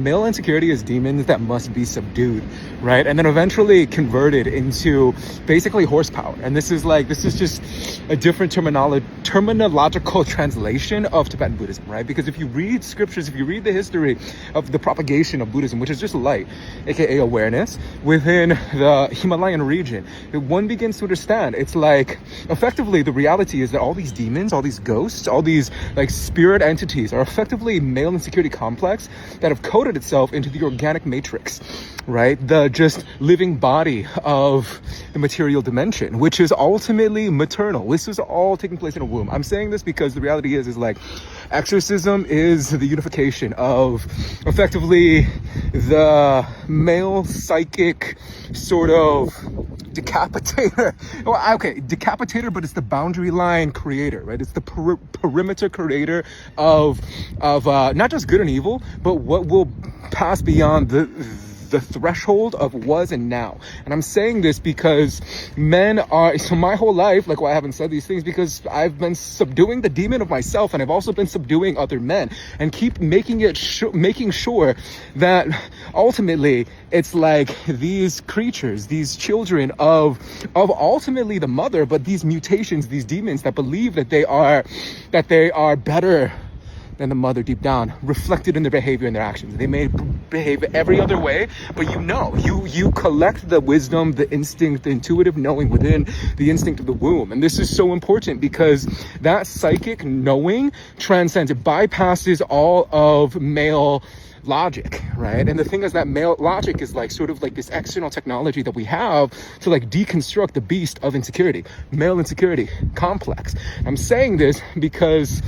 Male insecurity is demons that must be subdued, right? And then eventually converted into basically horsepower. And this is just a different terminological translation of Tibetan Buddhism, right? Because if you read scriptures, if you read the history of the propagation of Buddhism, which is just light, aka awareness, within the Himalayan region, one begins to understand it's like effectively the reality is that all these demons, all these ghosts, all these like spirit entities are effectively male insecurity complex that have coded itself into the organic matrix, right? The just living body of the material dimension, which is ultimately maternal. This is all taking place in a womb. I'm saying this because the reality is like exorcism is the unification of effectively the male psychic sort of decapitator. Well, okay, decapitator, but it's the boundary line creator, right? It's the perimeter creator of not just good and evil, but what will pass beyond the threshold of was and now. And I'm saying this because men are, so my whole life, like why I haven't said these things, because I've been subduing the demon of myself, and I've also been subduing other men, and keep making sure that ultimately it's like these creatures, these children of ultimately the mother, but these mutations, these demons that believe that they are better than the mother deep down, reflected in their behavior and their actions. They may behave every other way, but you collect the wisdom, the instinct, the intuitive knowing within the instinct of the womb. And this is so important because that psychic knowing transcends, it bypasses all of male logic, right? And the thing is that male logic is like sort of like this external technology that we have to like deconstruct the beast of insecurity, male insecurity complex. I'm saying this because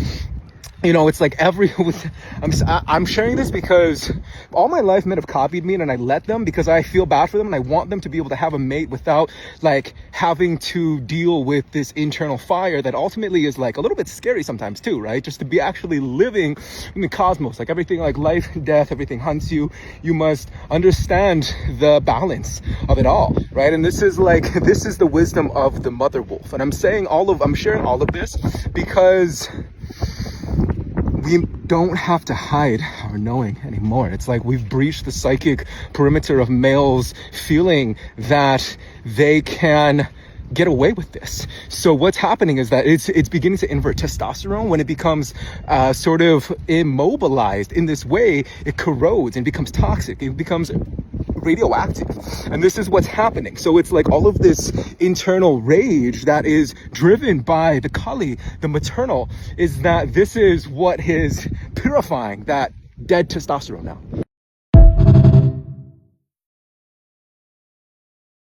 it's like I'm sharing this because all my life men have copied me, and I let them because I feel bad for them, and I want them to be able to have a mate without like having to deal with this internal fire that ultimately is like a little bit scary sometimes too, right? Just to be actually living in the cosmos, like everything, like life, death, everything hunts you. You must understand the balance of it all, right? And this is the wisdom of the mother wolf. And I'm sharing all of this because we don't have to hide our knowing anymore. It's like we've breached the psychic perimeter of males feeling that they can get away with this. So what's happening is that it's beginning to invert testosterone. When it becomes sort of immobilized in this way, it corrodes and becomes toxic. It becomes radioactive. And this is what's happening. So it's like all of this internal rage that is driven by the Kali, the maternal, is that this is what is purifying that dead testosterone now.